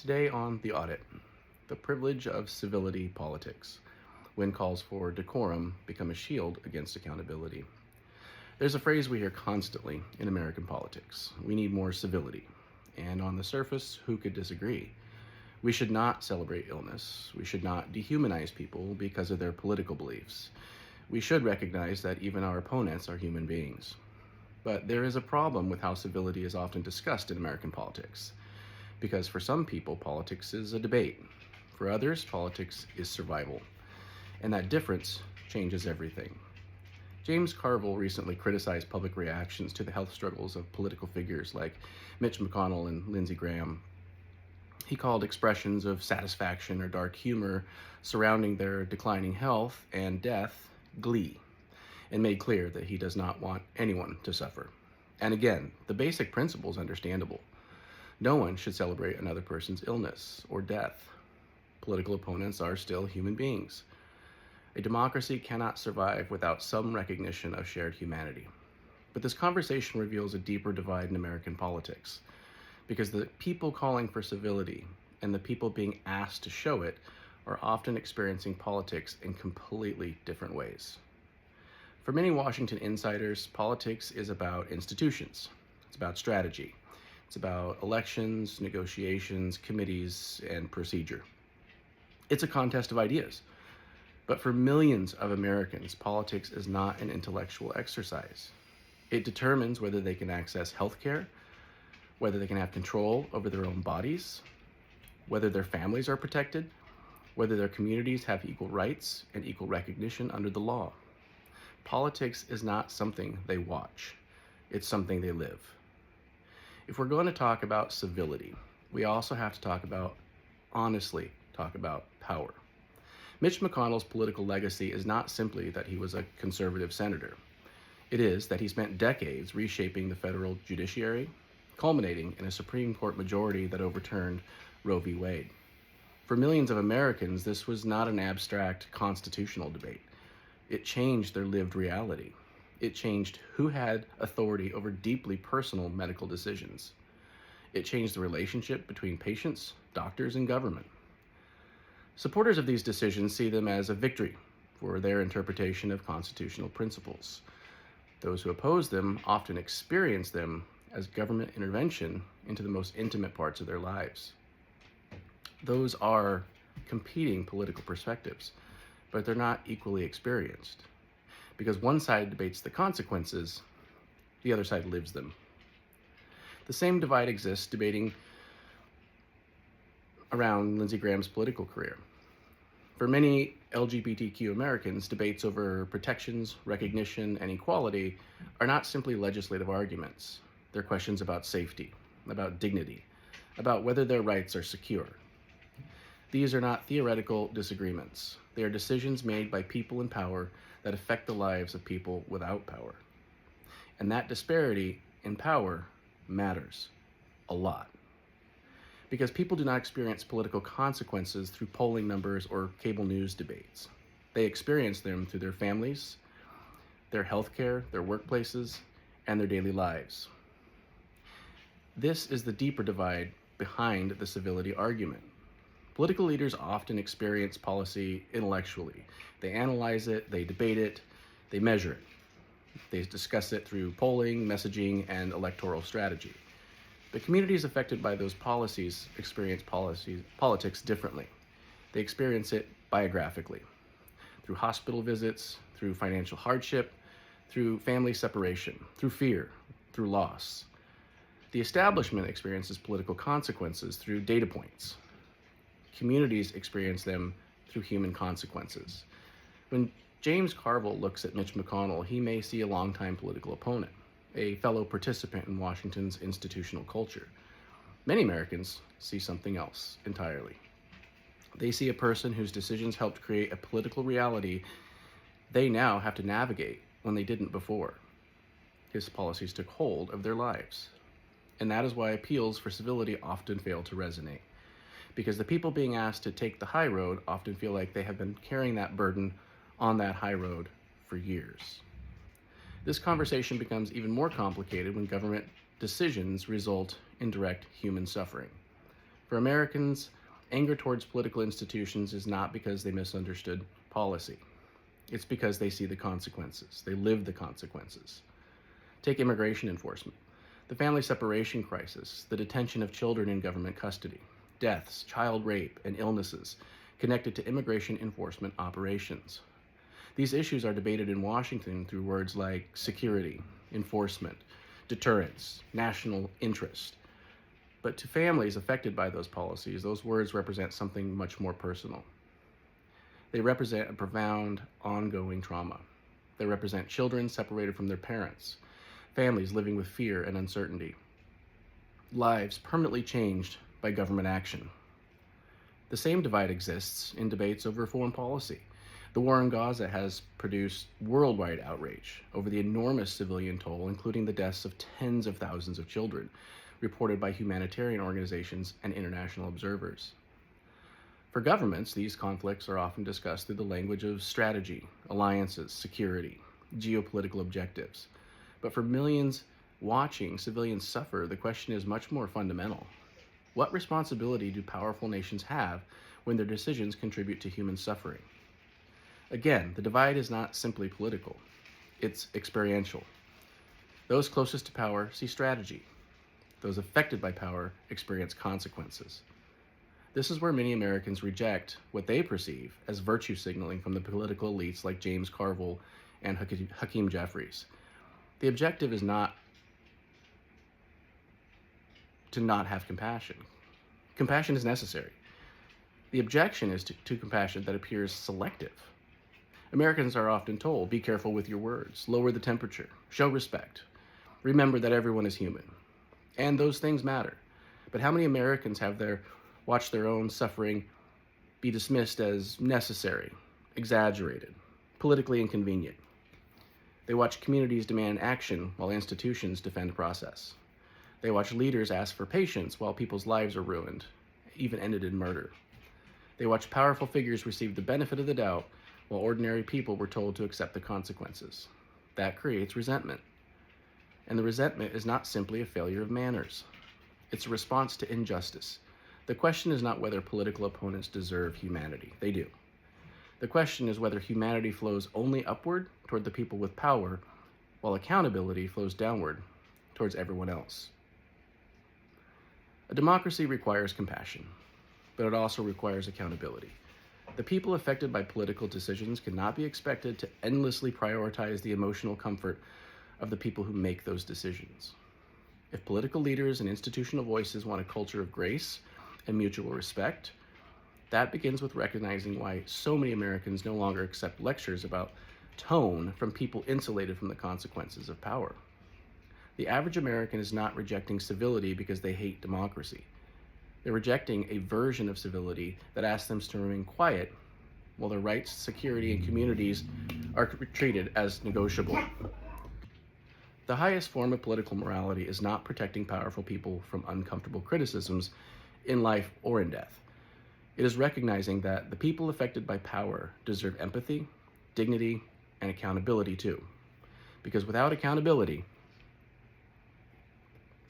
Today on The Audit, the privilege of civility politics, when calls for decorum become a shield against accountability. There's a phrase we hear constantly in American politics: we need more civility. And on the surface, who could disagree? We should not celebrate illness. We should not dehumanize people because of their political beliefs. We should recognize that even our opponents are human beings. But there is a problem with how civility is often discussed in American politics. Because for some people, politics is a debate. For others, politics is survival. And that difference changes everything. James Carville recently criticized public reactions to the health struggles of political figures like Mitch McConnell and Lindsey Graham. He called expressions of satisfaction or dark humor surrounding their declining health and death glee, and made clear that he does not want anyone to suffer. And again, the basic principle is understandable. No one should celebrate another person's illness or death. Political opponents are still human beings. A democracy cannot survive without some recognition of shared humanity. But this conversation reveals a deeper divide in American politics, because the people calling for civility and the people being asked to show it are often experiencing politics in completely different ways. For many Washington insiders, politics is about institutions. It's about strategy. It's about elections, negotiations, committees, and procedure. It's a contest of ideas. But for millions of Americans, politics is not an intellectual exercise. It determines whether they can access health care, whether they can have control over their own bodies, whether their families are protected, whether their communities have equal rights and equal recognition under the law. Politics is not something they watch. It's something they live. If we're going to talk about civility, we also have to honestly talk about power. Mitch McConnell's political legacy is not simply that he was a conservative senator. It is that he spent decades reshaping the federal judiciary, culminating in a Supreme Court majority that overturned Roe v. Wade. For millions of Americans, this was not an abstract constitutional debate. It changed their lived reality. It changed who had authority over deeply personal medical decisions. It changed the relationship between patients, doctors, and government. Supporters of these decisions see them as a victory for their interpretation of constitutional principles. Those who oppose them often experience them as government intervention into the most intimate parts of their lives. Those are competing political perspectives, but they're not equally experienced. Because one side debates the consequences, the other side lives them. The same divide exists debating around Lindsey Graham's political career. For many LGBTQ Americans, debates over protections, recognition, and equality are not simply legislative arguments. They're questions about safety, about dignity, about whether their rights are secure. These are not theoretical disagreements. They are decisions made by people in power that affect the lives of people without power. And that disparity in power matters a lot. Because people do not experience political consequences through polling numbers or cable news debates. They experience them through their families, their healthcare, their workplaces, and their daily lives. This is the deeper divide behind the civility argument. Political leaders often experience policy intellectually. They analyze it, they debate it, they measure it. They discuss it through polling, messaging, and electoral strategy. The communities affected by those policies experience politics differently. They experience it biographically, through hospital visits, through financial hardship, through family separation, through fear, through loss. The establishment experiences political consequences through data points. Communities experience them through human consequences. When James Carville looks at Mitch McConnell, he may see a longtime political opponent, a fellow participant in Washington's institutional culture. Many Americans see something else entirely. They see a person whose decisions helped create a political reality they now have to navigate when they didn't before. His policies took hold of their lives. And that is why appeals for civility often fail to resonate. Because the people being asked to take the high road often feel like they have been carrying that burden on that high road for years. This conversation becomes even more complicated when government decisions result in direct human suffering. For Americans, anger towards political institutions is not because they misunderstood policy. It's because they see the consequences. They live the consequences. Take immigration enforcement, the family separation crisis, the detention of children in government custody, deaths, child rape, and illnesses connected to immigration enforcement operations. These issues are debated in Washington through words like security, enforcement, deterrence, national interest. But to families affected by those policies, those words represent something much more personal. They represent a profound, ongoing trauma. They represent children separated from their parents, families living with fear and uncertainty, lives permanently changed by government action. The same divide exists in debates over foreign policy. The war in Gaza has produced worldwide outrage over the enormous civilian toll, including the deaths of tens of thousands of children, reported by humanitarian organizations and international observers. For governments, these conflicts are often discussed through the language of strategy, alliances, security, geopolitical objectives. But for millions watching civilians suffer, the question is much more fundamental. What responsibility do powerful nations have when their decisions contribute to human suffering? Again, the divide is not simply political, it's experiential. Those closest to power see strategy. Those affected by power experience consequences. This is where many Americans reject what they perceive as virtue signaling from the political elites like James Carville and Hakeem Jeffries. The objective is not to not have compassion. Compassion is necessary. The objection is to compassion that appears selective. Americans are often told, be careful with your words, lower the temperature, show respect, remember that everyone is human. And those things matter. But how many Americans have watched their own suffering be dismissed as necessary, exaggerated, politically inconvenient? They watch communities demand action while institutions defend process. They watch leaders ask for patience while people's lives are ruined, even ended in murder. They watch powerful figures receive the benefit of the doubt while ordinary people were told to accept the consequences. That creates resentment. And the resentment is not simply a failure of manners. It's a response to injustice. The question is not whether political opponents deserve humanity. They do. The question is whether humanity flows only upward toward the people with power, while accountability flows downward towards everyone else. A democracy requires compassion, but it also requires accountability. The people affected by political decisions cannot be expected to endlessly prioritize the emotional comfort of the people who make those decisions. If political leaders and institutional voices want a culture of grace and mutual respect, that begins with recognizing why so many Americans no longer accept lectures about tone from people insulated from the consequences of power. The average American is not rejecting civility because they hate democracy. They're rejecting a version of civility that asks them to remain quiet while their rights, security, and communities are treated as negotiable. The highest form of political morality is not protecting powerful people from uncomfortable criticisms in life or in death. It is recognizing that the people affected by power deserve empathy, dignity, and accountability too. Because without accountability,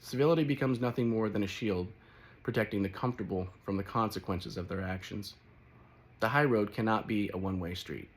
civility becomes nothing more than a shield protecting the comfortable from the consequences of their actions. The high road cannot be a one-way street.